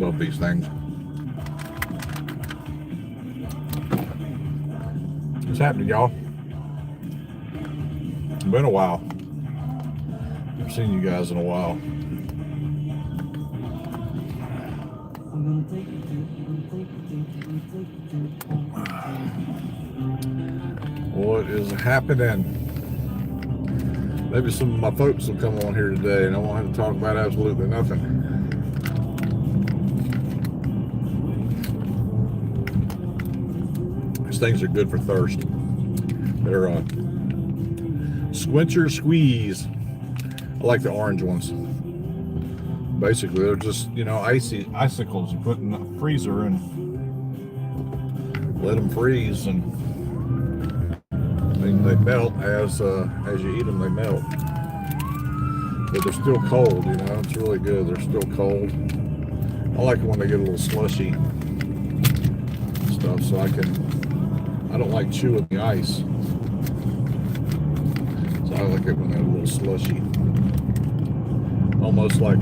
both these things. What's happening, y'all? It's been a while. I've seen you guys in a while. What is happening? Maybe some of my folks will come on here today and I won't have to talk about absolutely nothing. These things are good for thirst. They're Squincher Squeeze. I like the orange ones. Basically, they're just, you know, icicles you put in the freezer and let them freeze, and I mean, they melt as you eat them. They melt, but they're still cold. You know, it's really good. They're still cold. I like it when they get a little slushy stuff, so I don't like chewing the ice, so I like it when they're a little slushy, almost like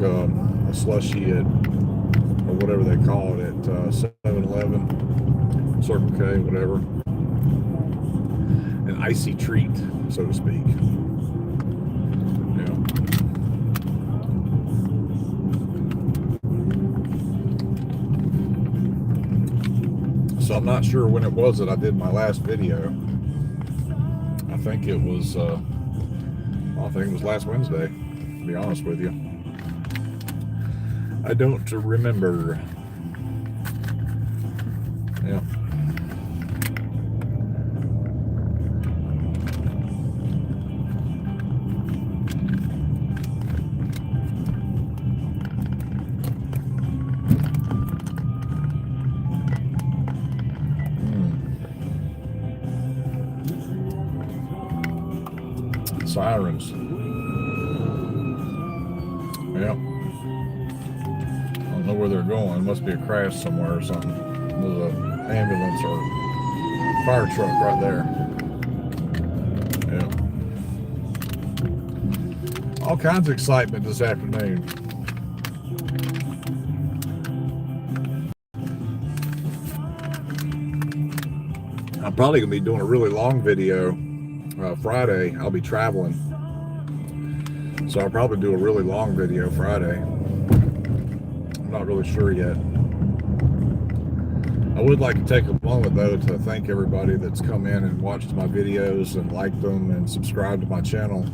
a slushy at, or whatever they call it, at 7-Eleven, Circle K, whatever. An icy treat, so to speak. Yeah. So I'm not sure when it was that I did my last video. I think it was last Wednesday, to be honest with you. I don't remember. Yeah. Sirens. Yeah. I don't know where they're going. It must be a crash somewhere or something. There's an ambulance or fire truck right there. Yeah. All kinds of excitement this afternoon. I'm probably going to be doing a really long video. Friday, I'll be traveling. So I'll probably do a really long video Friday. I'm not really sure yet. I would like to take a moment though to thank everybody that's come in and watched my videos and liked them and subscribed to my channel.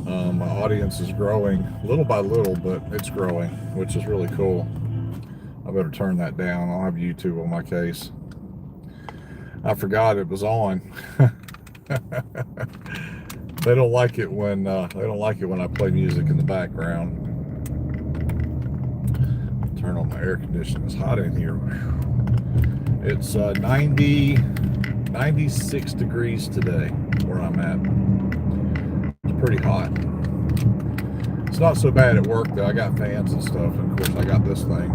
My audience is growing little by little, but it's growing, which is really cool. I better turn that down. I'll have YouTube on my case. I forgot it was on. They don't like it when I play music in the background. Turn on my air conditioning. It's hot in here. It's 96 degrees today where I'm at. It's pretty hot. It's not so bad at work though. I got fans and stuff, and of course I got this thing.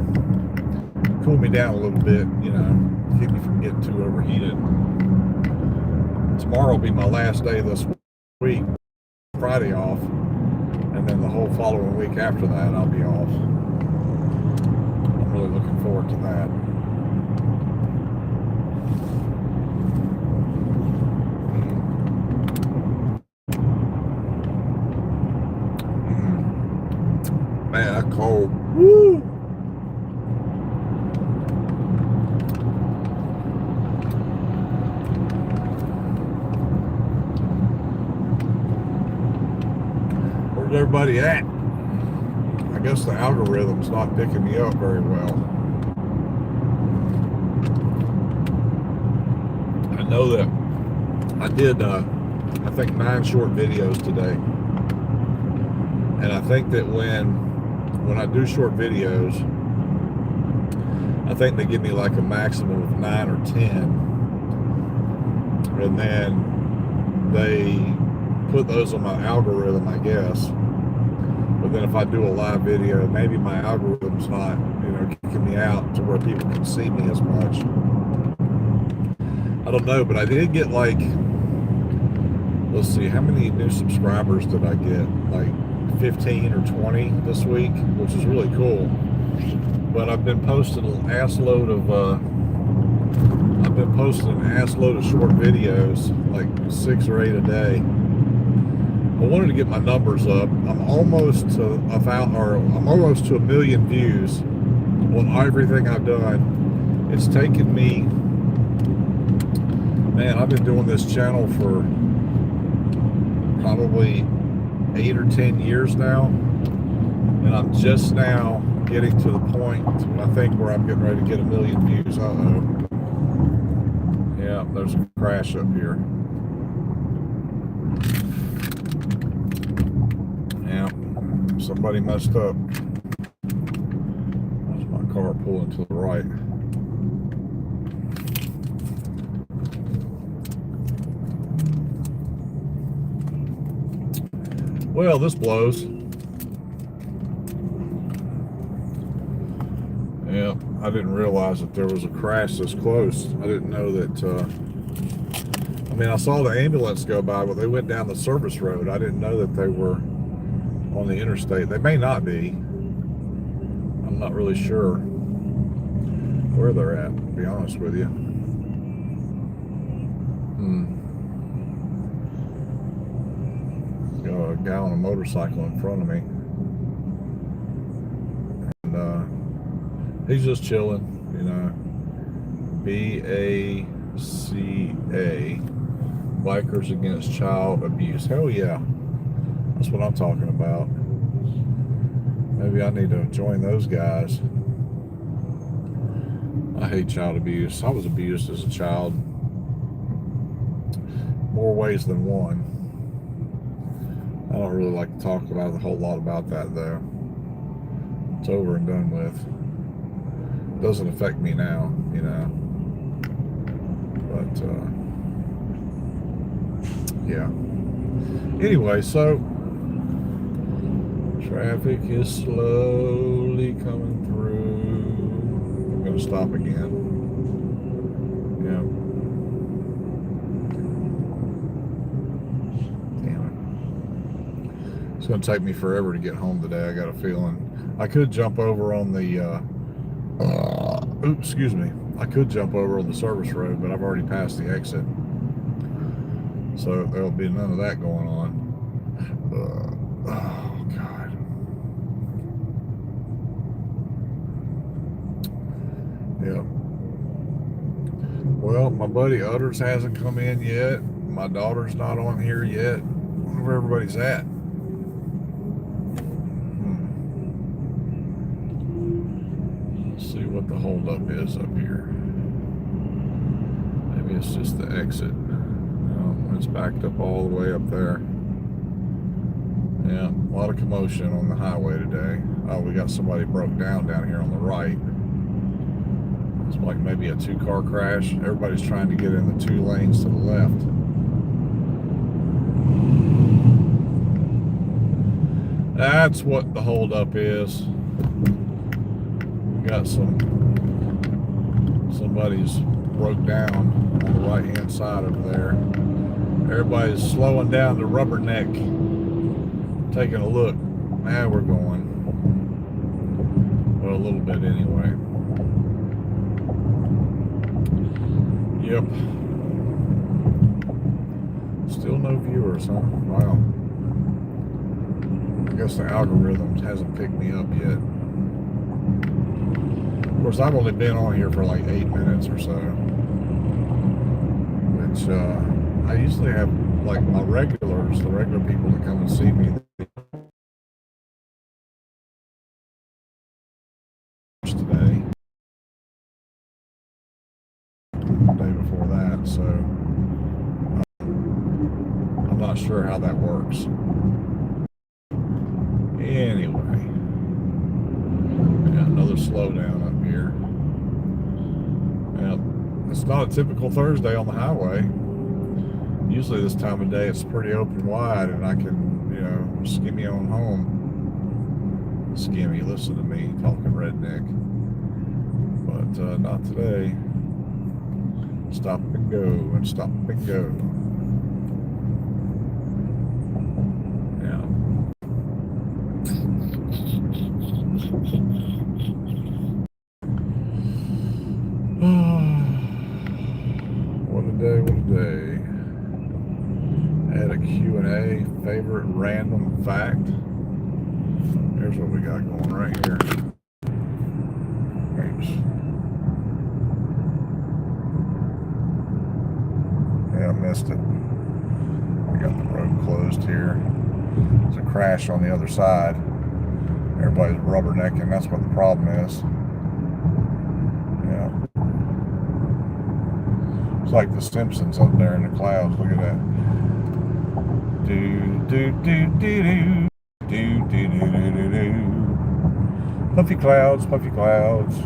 Cool me down a little bit, you know, keep me from getting too overheated. Tomorrow will be my last day this week, Friday off, and then the whole following week after that I'll be off. I'm really looking forward to that. Man, that's cold. Woo! Everybody at? I guess the algorithm's not picking me up very well. I know that I did I think 9 short videos today, and I think that when I do short videos, I think they give me like a maximum of 9 or 10, and then they put those on my algorithm, I guess. But then if I do a live video, maybe my algorithm's not, you know, kicking me out to where people can see me as much. I don't know, but I did get like, let's see, how many new subscribers did I get? Like 15 or 20 this week, which is really cool. But I've been posting an ass load of short videos, like 6 or 8 a day. I wanted to get my numbers up. I'm almost to a million views on everything I've done. It's taken me, man, I've been doing this channel for probably 8 or 10 years now, and I'm just now getting to the point, I think, where I'm getting ready to get a million views. Yeah, there's a crash up here. Yeah, somebody messed up. There's my car pulling to the right. Well, this blows. Yeah, I didn't realize that there was a crash this close. I didn't know that, I mean, I saw the ambulance go by, but they went down the service road. I didn't know that they were on the interstate. They may not be. I'm not really sure where they're at, to be honest with you. Got a guy on a motorcycle in front of me. And he's just chilling, you know. BACA, Bikers Against Child Abuse. Hell yeah. That's what I'm talking about. Maybe I need to join those guys. I hate child abuse. I was abused as a child. More ways than one. I don't really like to talk about a whole lot about that, though. It's over and done with. It doesn't affect me now, you know. But, yeah. Anyway, so traffic is slowly coming through. I'm going to stop again. Yeah. Damn it. It's going to take me forever to get home today, I got a feeling. I could jump over on the, excuse me. I could jump over on the service road, but I've already passed the exit. So there'll be none of that going on. Oh, God. Yeah. Well, my buddy Utters hasn't come in yet. My daughter's not on here yet. I wonder where everybody's at. Let's see what the holdup is up here. Maybe it's just the exit. It's backed up all the way up there. Yeah, a lot of commotion on the highway today. Oh, we got somebody broke down here on the right. It's like maybe a 2-car crash. Everybody's trying to get in the 2 lanes to the left. That's what the holdup is. We got somebody's broke down on the right-hand side over there. Everybody's slowing down to Rubberneck, taking a look. Now we're going. Well, a little bit anyway. Yep. Still no viewers, huh? Wow. I guess the algorithm hasn't picked me up yet. Of course, I've only been on here for like 8 minutes or so. Which, I usually have, like, my regulars, the regular people that come and see me today, the day before that, so I'm not sure how that works. Anyway, yeah, another slowdown up here. Yeah, it's not a typical Thursday on the highway. Usually this time of day it's pretty open wide and I can, you know, skimmy on home. Skimmy, listen to me talking redneck. But not today. Stop and go and stop and go. Yeah. Q&A, favorite random fact. Here's what we got going right here. Oops. Yeah, I missed it. We got the road closed here. There's a crash on the other side. Everybody's rubbernecking. That's what the problem is. Yeah. It's like the Simpsons up there in the clouds. Look at that. Do do do do do do do do do do. Puffy clouds, puffy clouds.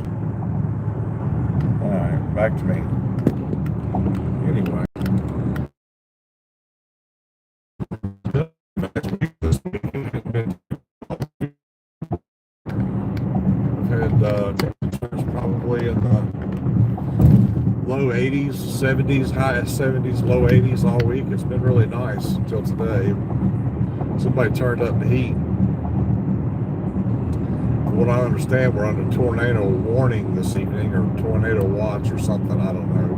All right, back to me. Anyway. Temperatures probably in the low 80s, 70s, high 70s, low 80s all week. It's been really nice until today. Somebody turned up the heat. From what I understand, we're under tornado warning this evening, or tornado watch or something. I don't know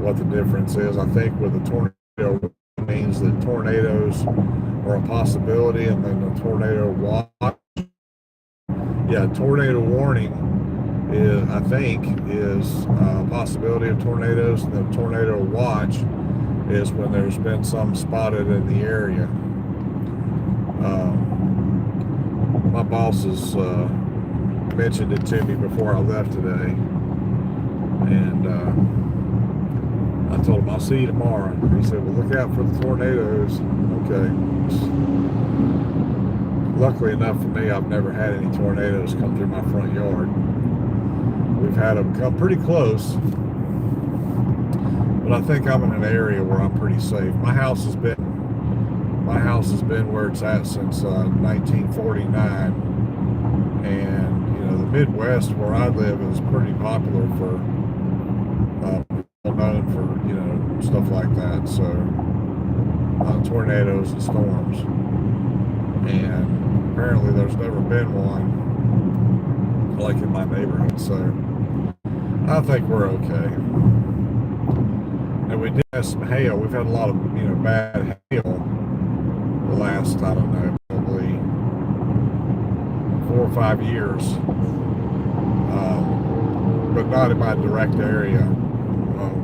what the difference is. I think with the tornado means that tornadoes are a possibility, and then the tornado watch. Yeah, tornado warning is, I think, is a possibility of tornadoes. And the tornado watch is when there's been some spotted in the area. My bosses mentioned it to me before I left today, and I told him I'll see you tomorrow. He said, "Well, look out for the tornadoes." Okay. Luckily enough for me, I've never had any tornadoes come through my front yard. We've had them come pretty close, but I think I'm in an area where I'm pretty safe. My house has been where it's at since 1949, and you know, the Midwest where I live is pretty popular for known for, you know, stuff like that. So tornadoes and storms, and apparently there's never been one like in my neighborhood, so I think we're okay. And we did have some hail. We've had a lot of, you know, bad hail the last, I don't know, probably 4 or 5 years, but not in my direct area.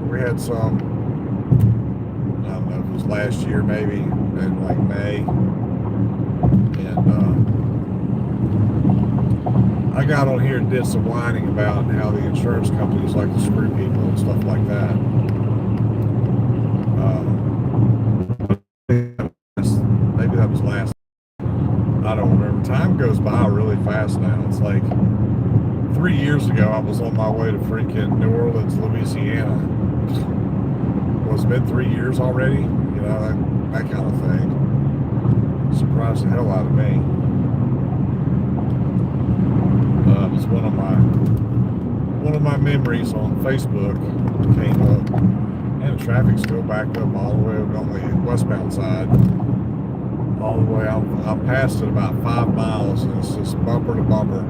We had some, I don't know if it was last year maybe, in like May, and I got on here and did some whining about how the insurance companies like to screw people and stuff like that. Maybe that was last. I don't remember. Time goes by really fast now. It's like 3 years ago I was on my way to freaking New Orleans, Louisiana. Well, it's been 3 years already. You know, that kind of thing. Surprised the hell out of me. It was one of my memories on Facebook came up, and the traffic's still backed up all the way on the westbound side. All the way, I'm past it about 5 miles, and it's just bumper to bumper.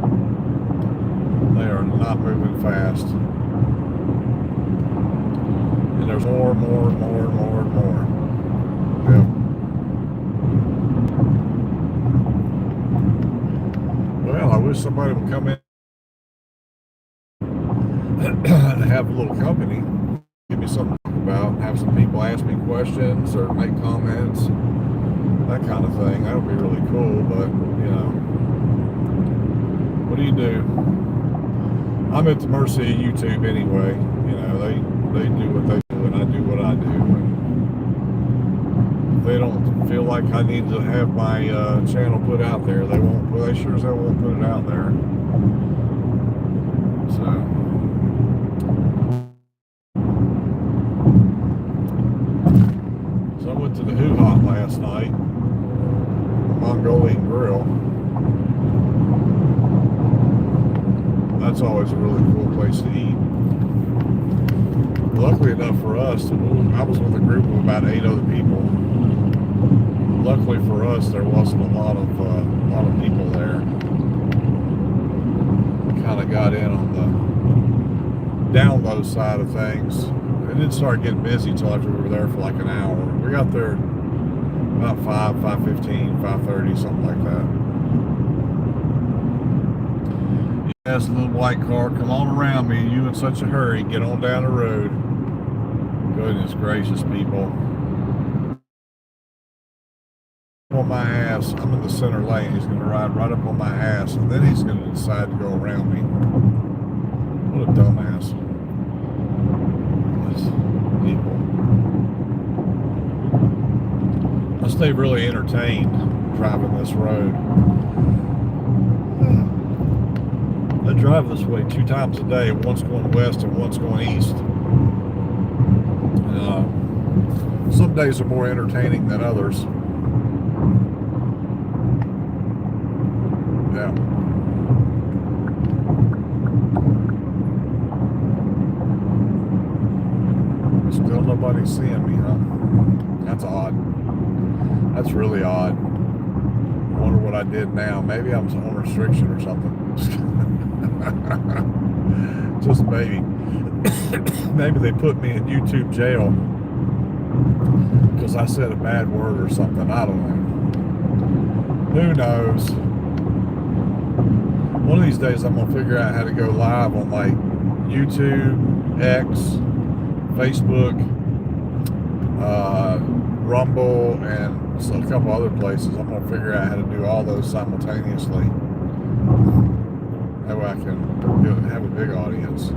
They are not moving fast, and there's more and more and more and more and more. Yep. Well, I wish somebody would come in and have a little company, give me something to talk about, have some people ask me questions or make comments, that kind of thing. That would be really cool, but, you know, what do you do? I'm at the mercy of YouTube anyway. You know, they do what they do, and I do what I do. And if they don't feel like I need to have my channel put out there, they won't. Well, they sure as hell won't put it out there. So. I went to the Hoo Hop last night, Mongolian Grill. That's always a really cool place to eat. Luckily enough for us, I was with a group of about 8 other people. Luckily for us, there wasn't a lot of people there. We kind of got in on the down low side of things. It didn't start getting busy until after we were there for like an hour. We got there about 5:15, 5:30, something like that. Yes, little white car, come on around me. You in such a hurry? Get on down the road. Goodness gracious, people. On my ass. I'm in the center lane. He's going to ride right up on my ass, and then he's going to decide to go around me. What a dumbass. These people. I stay really entertained driving this road. I drive this way 2 times a day, once going west and once going east. Some days are more entertaining than others. Yeah. Still nobody seeing me, huh? That's odd. That's really odd. I wonder what I did now. Maybe I'm on restriction or something. Just maybe. Maybe they put me in YouTube jail because I said a bad word or something. I don't know. Who knows? One of these days I'm going to figure out how to go live on like YouTube, X, Facebook, Rumble, and a couple other places. I'm going to figure out how to do all those simultaneously. That way I can have a big audience.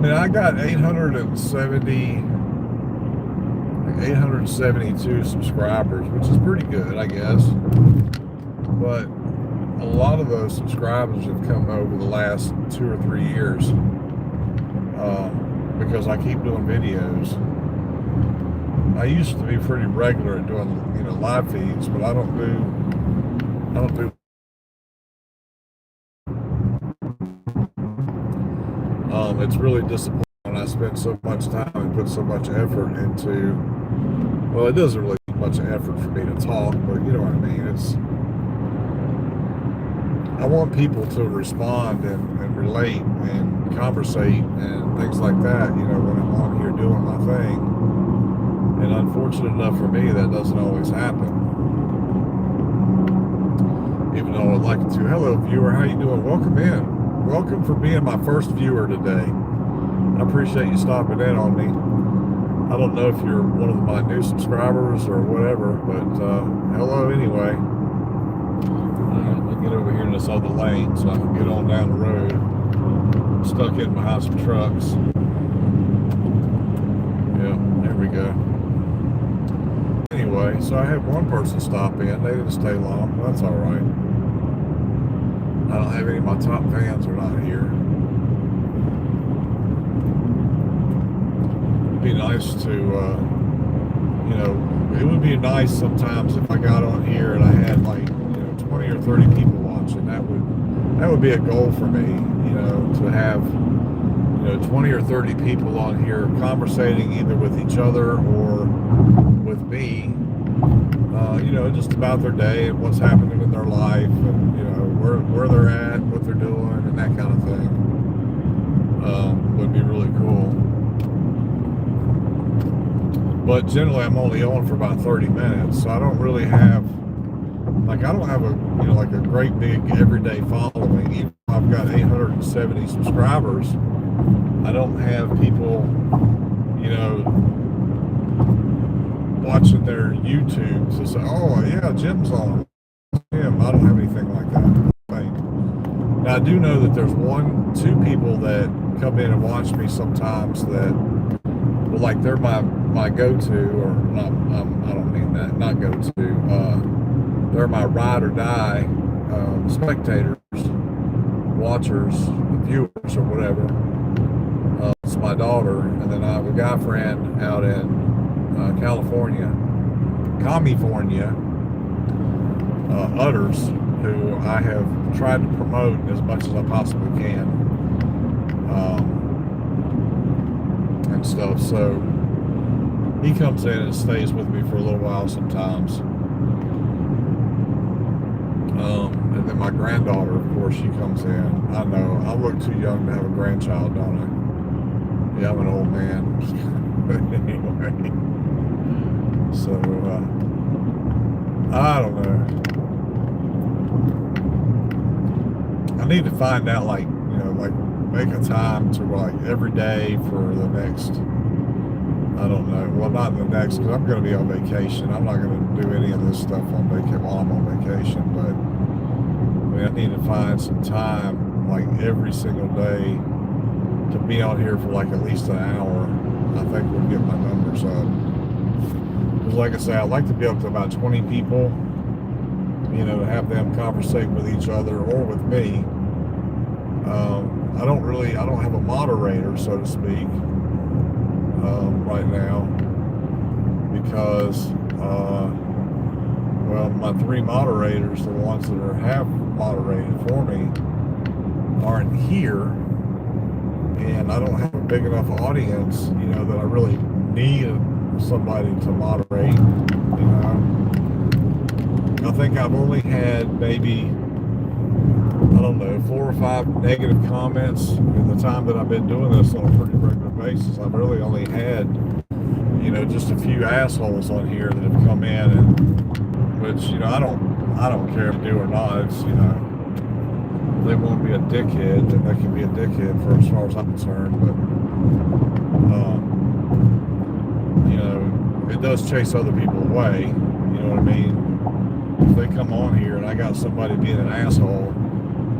And I got 872 subscribers, which is pretty good, I guess. But a lot of those subscribers have come over the last 2 or 3 years because I keep doing videos. I used to be pretty regular at doing, live feeds, but I don't do. It's really disappointing when I spend so much time and put so much effort into. Well, it doesn't really take much effort for me to talk, but you know what I mean. I want people to respond and relate and conversate and things like that, when I'm on here doing my thing. And unfortunate enough for me, that doesn't always happen. Even though I'd like it to. Hello, viewer. How you doing? Welcome in. Welcome for being my first viewer today. I appreciate you stopping in on me. I don't know if you're one of my new subscribers or whatever, but hello anyway. Let me get over here in this other lane so I can get on down the road. I'm stuck in behind some trucks. Yeah, there we go. Anyway, so I had one person stop in. They didn't stay long. That's all right. I don't have any of my top fans are not here. It'd be nice to, it would be nice sometimes if I got on here and I had like, 20 or 30 people watching. That would be a goal for me, to have, 20 or 30 people on here conversating either with each other or with me, just about their day and what's happening in their life and, where they're at, what they're doing, and that kind of thing. Would be really cool. But generally I'm only on for about 30 minutes, so I don't really have, I don't have a great big everyday following. Even though I've got 870 subscribers, I don't have people, watching their YouTubes to say, oh yeah, Jim's on. Jim, I don't have anything like that. Now I do know that there's 2 people that come in and watch me sometimes that, well, they're my go-to, or not. I don't mean that. Not go-to. They're my ride or die spectators, watchers, viewers, or whatever. It's my daughter, and then I have a guy friend out in California, Utters, who I have tried to promote as much as I possibly can, and stuff. So he comes in and stays with me for a little while sometimes. And then my granddaughter, of course, she comes in. I know, I look too young to have a grandchild, don't I? Yeah, I'm an old man. But anyway. So I don't know. I need to find out, like, like make a time to, like, every day for the next, I don't know. Well, not the next, because I'm going to be on vacation. I'm not going to do any of this stuff on vacation while I'm on vacation. But I need to find some time, like every single day, to be on here for like at least an hour. I think we'll get my numbers up. Because, like I say, I'd like to be up to about 20 people. To have them conversate with each other or with me. I don't have a moderator, so to speak, right now, because, well, my 3 moderators, the ones that have moderated for me, aren't here, and I don't have a big enough audience, that I really need somebody to moderate. I think I've only had maybe, I don't know, 4 or 5 negative comments in the time that I've been doing this on a pretty regular basis. I've really only had, just a few assholes on here that have come in, and which, I don't care if they do or not. It's, if they want to be a dickhead, then they can be a dickhead for as far as I'm concerned. But it does chase other people away. You know what I mean? If they come on here and I got somebody being an asshole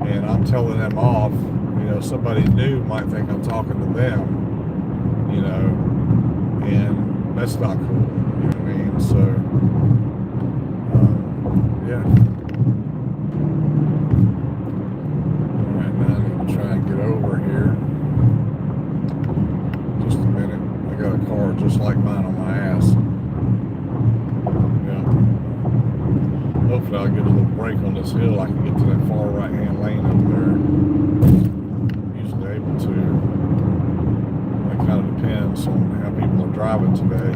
and I'm telling them off, somebody new might think I'm talking to them, and that's not cool. You know what I mean? So, yeah. Alright, now I need to try and get over here. Just a minute. I got a car just like mine on my ass. Yeah. Hopefully I'll get a little break on this hill. I can get to that far right-hand lane over there. I'm usually able to. It kind of depends on how people are driving today.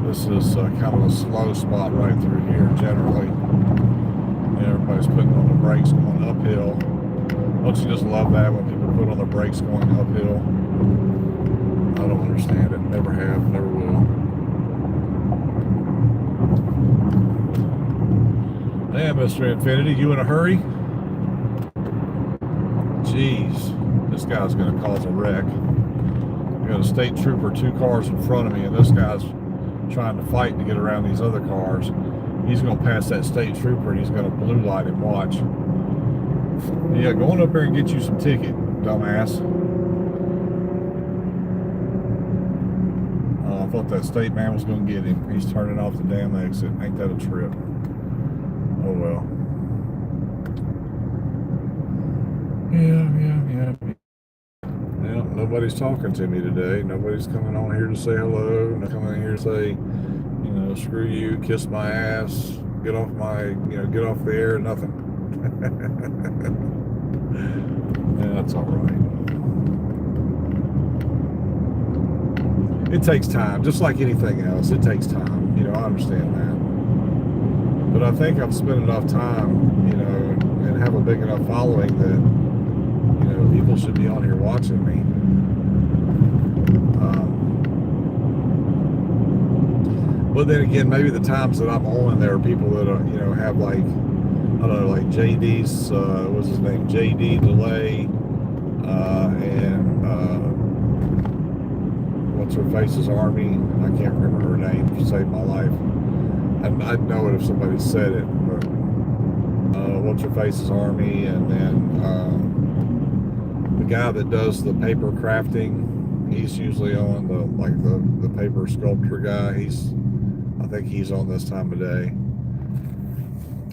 This is kind of a slow spot right through here generally. Everybody's putting on the brakes going uphill. Don't you just love that when people put on the brakes going uphill? I don't understand it. Never have, never will. Damn, Mr. Infinity, you in a hurry? Jeez, this guy's going to cause a wreck. I got a state trooper 2 cars in front of me, and this guy's trying to fight to get around these other cars. He's going to pass that state trooper, and he's going to blue light him. Watch. Yeah, go on up there and get you some ticket, dumbass. I thought that state man was going to get him. He's turning off the damn exit. Ain't that a trip? Oh well. Yeah. Nobody's talking to me today. Nobody's coming on here to say hello. Not coming in here to say, screw you, kiss my ass, get off the air, nothing. Yeah, that's all right. It takes time, just like anything else. It takes time. I understand that. But I think I've spent enough time, and have a big enough following that, people should be on here watching me. But then again, maybe the times that I'm on, there are people that are, have like, I don't know, like JD's, what's his name? JD Delay, and what's her face's Army. I can't remember her name to save my life. I'd know it if somebody said it, but what's her face's Army, and then the guy that does the paper crafting, he's usually on the paper sculpture guy. I think he's on this time of day.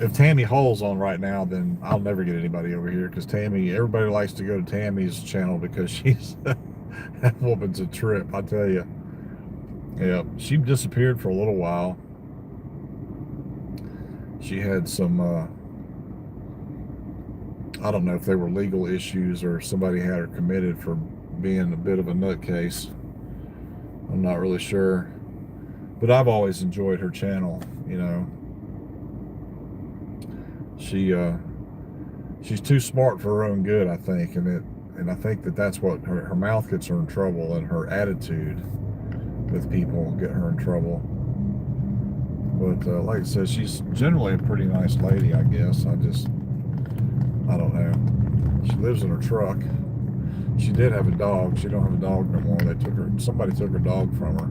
If Tammy Hull's on right now, then I'll never get anybody over here, because everybody likes to go to Tammy's channel because she's that woman's a trip, I tell you. Yeah, she disappeared for a little while. She had some, I don't know if they were legal issues or somebody had her committed for being a bit of a nutcase. I'm not really sure. But I've always enjoyed her channel, She's too smart for her own good, I think, and I think that's what her mouth gets her in trouble, and her attitude with people get her in trouble. But like I said, she's generally a pretty nice lady, I guess. I don't know. She lives in her truck. She did have a dog. She don't have a dog no more. Somebody took her dog from her.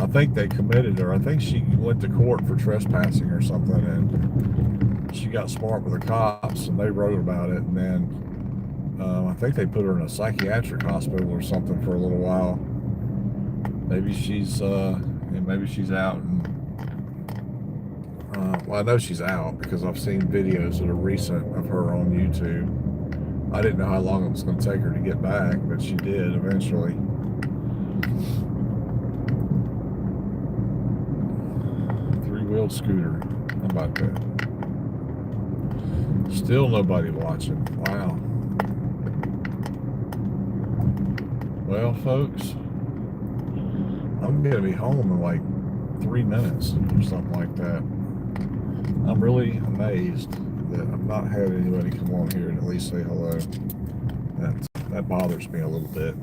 I think they committed her. I think she went to court for trespassing or something, and she got smart with the cops, and they wrote about it. And then I think they put her in a psychiatric hospital or something for a little while. Maybe she's out. And well, I know she's out because I've seen videos that are recent of her on YouTube. I didn't know how long it was going to take her to get back, but she did eventually. Three-wheeled scooter. How about that? Still nobody watching. Wow. Well, folks, I'm going to be home in like 3 minutes or something like that. I'm really amazed that I've not had anybody come on here and at least say hello. That bothers me a little bit.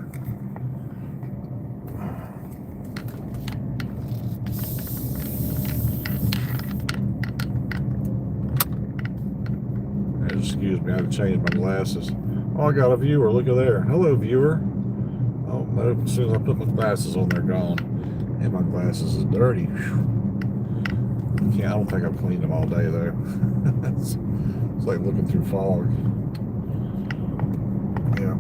Excuse me, I had to change my glasses. Oh, I got a viewer. Look at there. Hello, viewer. Oh, no, as soon as I put my glasses on, they're gone. And my glasses is dirty. I don't think I've cleaned them all day, though. It's like looking through fog. Yeah.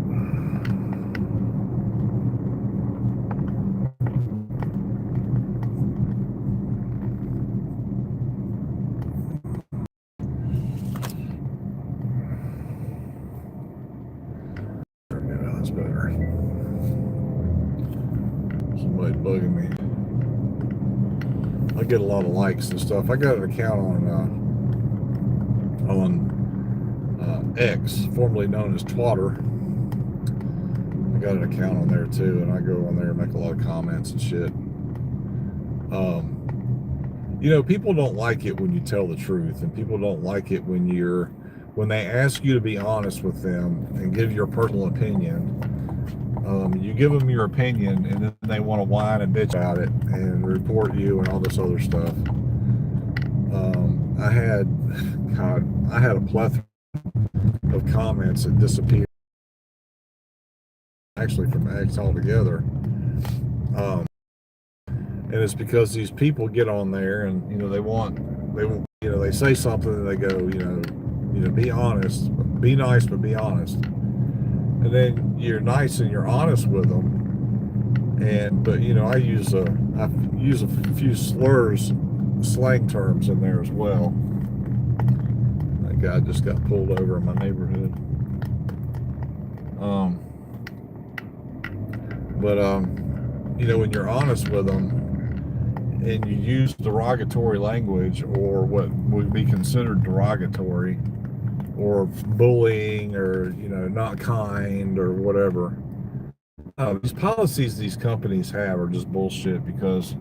Yeah, that's better. Somebody bugging me. I get a lot of likes and stuff. I got an account on X, formerly known as Twitter. I got an account on there too, and I go on there and make a lot of comments and shit. You know, people don't like it when you tell the truth, and people don't like it when they ask you to be honest with them and give your personal opinion. You give them your opinion, and then they want to whine and bitch about it and report you and all this other stuff. I had a plethora of comments that disappeared, actually from X altogether. And it's because these people get on there and they say something and they go, be honest, be nice, but be honest. And then you're nice and you're honest with them. But I use a few slurs, slang terms in there as well. That guy just got pulled over in my neighborhood. When you're honest with them and you use derogatory language or what would be considered derogatory or bullying or, not kind or whatever, these policies these companies have are just bullshit because,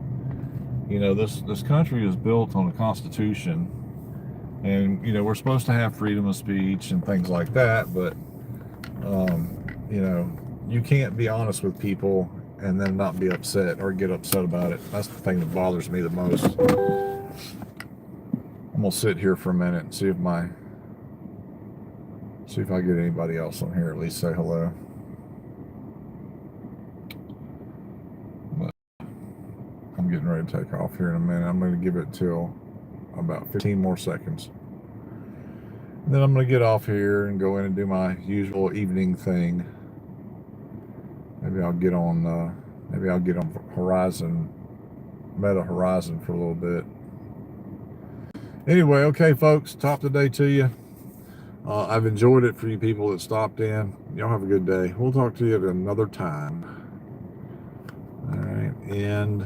this country is built on the Constitution and, we're supposed to have freedom of speech and things like that, but, you can't be honest with people and then not be upset or get upset about it. That's the thing that bothers me the most. I'm gonna sit here for a minute and see if I get anybody else on here, at least say hello. But I'm getting ready to take off here in a minute. I'm gonna give it till about 15 more seconds. And then I'm gonna get off here and go in and do my usual evening thing. Maybe I'll get on Meta Horizon for a little bit. Anyway, okay, folks, top of the day to you. I've enjoyed it for you people that stopped in. Y'all have a good day. We'll talk to you at another time. All right, and